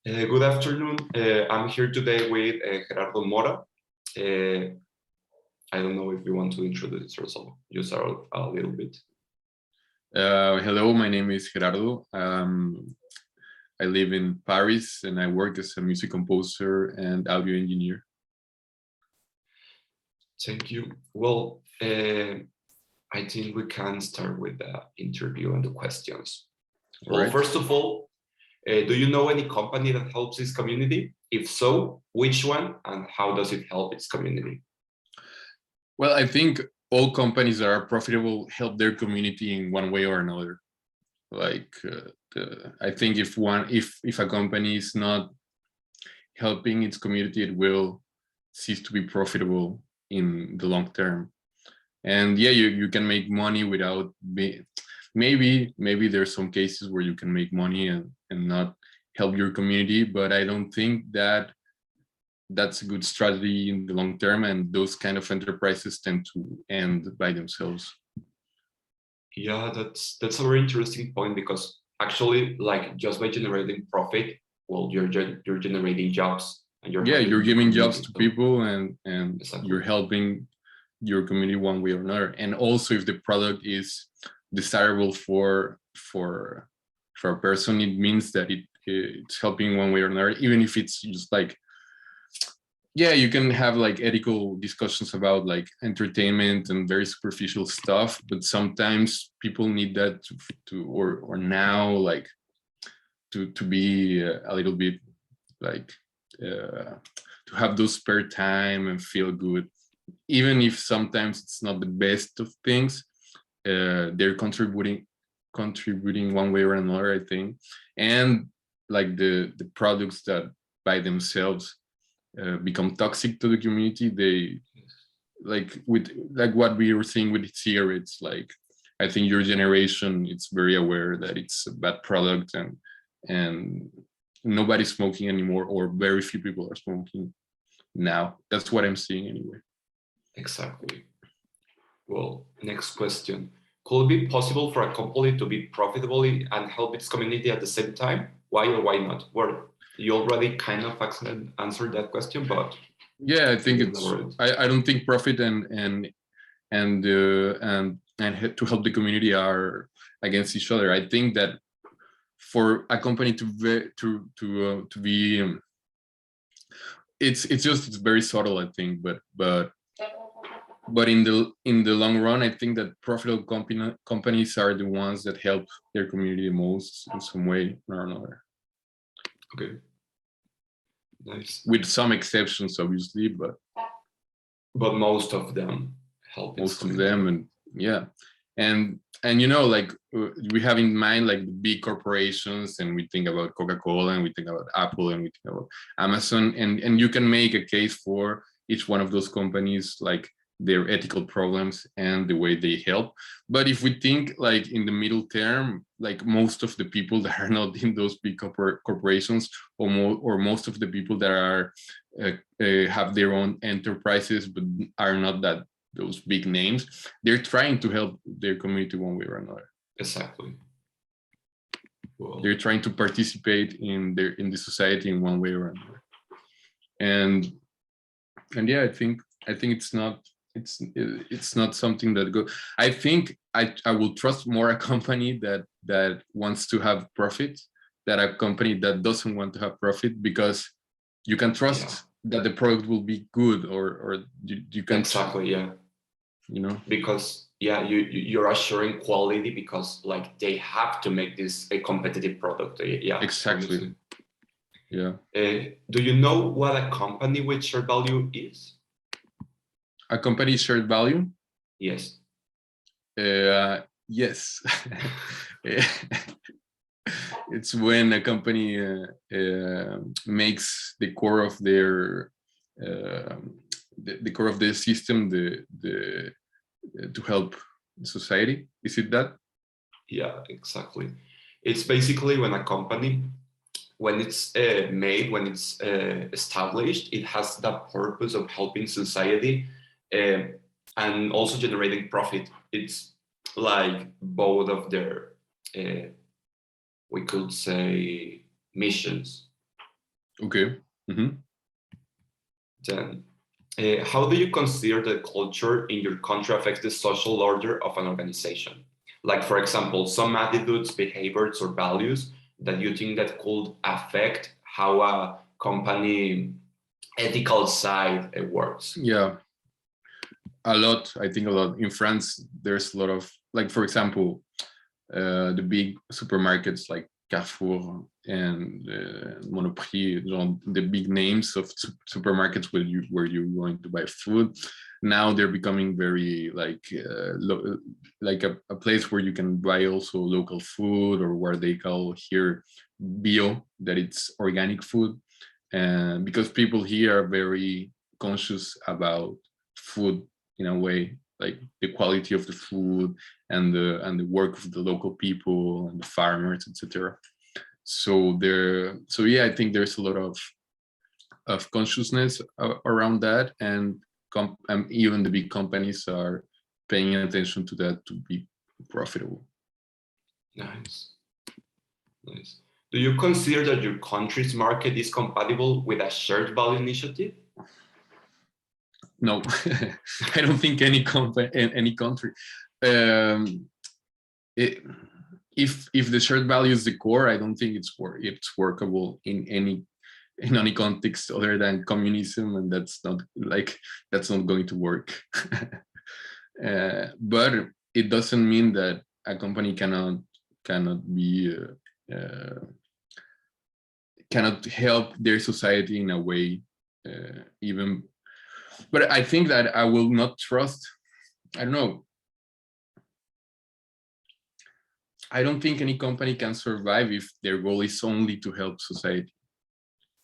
Good afternoon. I'm here today with Gerardo Mora. I don't know if you want to introduce yourself just a little bit. Hello, my name is Gerardo. I live in Paris and I work as a music composer and audio engineer. Thank you. Well, I think we can start with the interview and the questions. Well, right. First of all, do you know any company that helps its community? If so, which one and how does it help its community? Well, I think all companies that are profitable help their community in one way or another. Like, I think if a company is not helping its community, it will cease to be profitable in the long term. And yeah, you can make money without maybe there's some cases where you can make money and not help your community, but I don't think that that's a good strategy in the long term, and those kind of enterprises tend to end by themselves. Yeah, that's a very interesting point, because actually, like, just by generating profit, well, you're generating jobs, and you're giving jobs to people, and exactly. You're helping your community one way or another. And also, if the product is desirable for a person, it means that it's helping one way or another, even if it's just like, yeah, you can have like ethical discussions about like entertainment and very superficial stuff, but sometimes people need that or now like to be a little bit like to have those spare time and feel good, even if sometimes it's not the best of things. They're contributing one way or another, I think. And like the products that by themselves become toxic to the community, they like what we were seeing with cigarettes. Like, I think your generation, it's very aware that it's a bad product, and nobody's smoking anymore, or very few people are smoking now. That's what I'm seeing anyway. Exactly. Well, next question. Could it be possible for a company to be profitable and help its community at the same time? Why or why not? Well, you already kind of answered that question, but yeah, I think it's. I don't think profit and to help the community are against each other. I think that for a company to be, it's very subtle, I think, but in the long run, I think that profitable companies are the ones that help their community the most in some way or another. Okay. Nice. With some exceptions, obviously, but most of them help. Most of them, and yeah, and you know, like we have in mind like the big corporations, and we think about Coca-Cola, and we think about Apple, and we think about Amazon, and you can make a case for each one of those companies, like their ethical problems and the way they help. But if we think like in the middle term, like most of the people that are not in those big corporations, or most of the people that are have their own enterprises but are not that those big names, they're trying to help their community one way or another. Exactly. Well, they're trying to participate in the society in one way or another. And yeah, I think it's not something that go. I think I will trust more a company that wants to have profit than a company that doesn't want to have profit, because you can trust that the product will be good, or you can. Exactly. Yeah. You know, because you're assuring quality, because like they have to make this a competitive product. Yeah. Exactly. Obviously. Yeah. Do you know what a company with shared value is? A company shared value? Yes. Yes. It's when a company makes the core of their the core of the system to help society. Is it that? Yeah, exactly. It's basically when a company, when it's made, when it's established, it has the purpose of helping society and also generating profit. It's like both of their, we could say, missions. Okay. Then, how do you consider the culture in your country affects the social order of an organization? Like, for example, some attitudes, behaviors, or values that you think that could affect how a company ethical side works. Yeah, a lot. I think a lot. In France, there's a lot of, like, for example, the big supermarkets like Carrefour and Monoprix, the big names of supermarkets where you're going to buy food. Now they're becoming very like a place where you can buy also local food, or where they call here bio, that it's organic food, and because people here are very conscious about food in a way, like the quality of the food and the work of the local people and the farmers, etc. So yeah, I think there's a lot of consciousness around that, and even the big companies are paying attention to that to be profitable. Nice. Do you consider that your country's market is compatible with a shared value initiative? No, I don't think any country. If the shared value is the core, I don't think it's workable in any context other than communism, and that's not going to work. But it doesn't mean that a company cannot be cannot help their society in a way, even. But I think that I will not trust. I don't know. I don't think any company can survive if their goal is only to help society.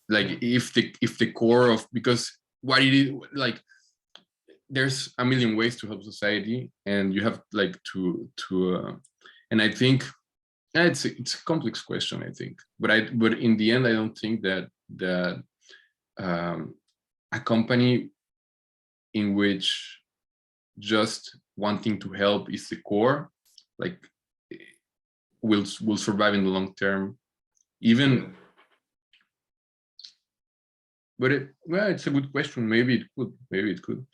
Like if the core of, because what it is, like there's a million ways to help society, and you have like to and I think it's a complex question, I think, but in the end I don't think that a company in which just wanting to help is the core, like will survive in the long term, even. But it's a good question. Maybe it could.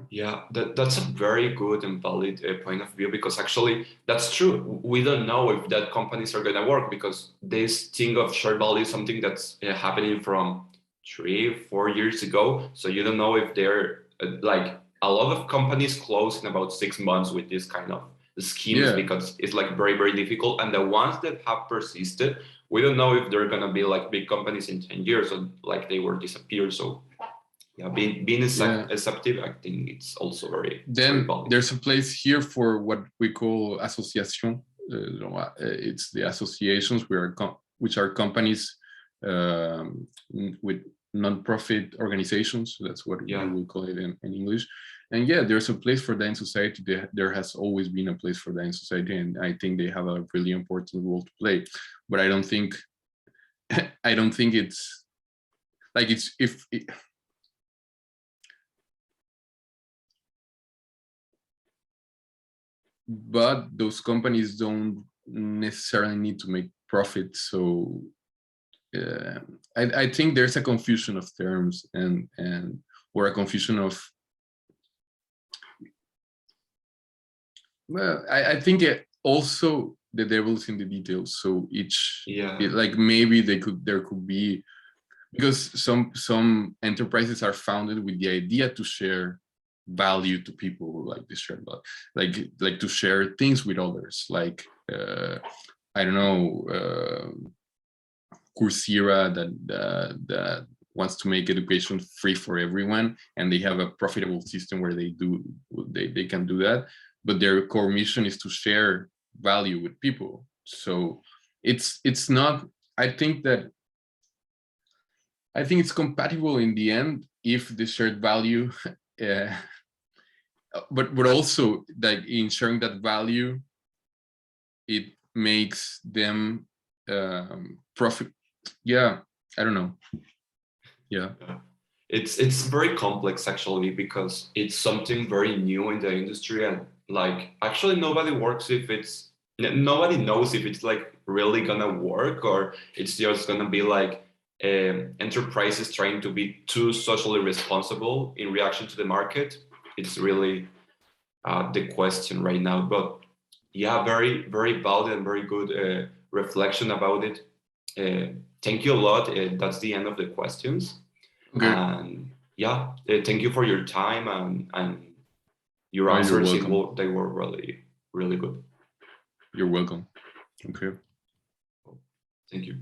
Yeah, that's a very good and valid point of view, because actually that's true. We don't know if that companies are going to work, because this thing of shared value is something that's happening from 3-4 years ago. So you don't know if they're like, a lot of companies close in about 6 months with this kind of schemes, because it's like very, very difficult. And the ones that have persisted, we don't know if they're going to be like big companies in 10 years, or like they were disappeared. So yeah, being receptive, I think it's also very. Then there's a place here for what we call association. It's the associations which are companies with non-profit organizations. That's what we will call it in English. And yeah, there's a place for that in society. There has always been a place for that in society, and I think they have a really important role to play. But I don't think it's like but those companies don't necessarily need to make profit. So I think there's a confusion of terms or a confusion of, well, I think also the devil's in the details. So like maybe there could be, because some enterprises are founded with the idea to share value to people, like this shared value, like to share things with others, like I don't know, Coursera that wants to make education free for everyone, and they have a profitable system where they can do that, but their core mission is to share value with people. So it's not, I think it's compatible in the end if the shared value but also, like, in sharing that value, it makes them profit. Yeah, I don't know. Yeah, it's very complex actually, because it's something very new in the industry, and like actually nobody knows if it's like really gonna work, or it's just gonna be like enterprises trying to be too socially responsible in reaction to the market. It's really the question right now. But yeah, very, very valid and very good reflection about it. Thank you a lot. That's the end of the questions. Okay. And yeah, thank you for your time and your Oh, you're answers. welcome. They were really, really good. You're welcome. Okay. Thank you.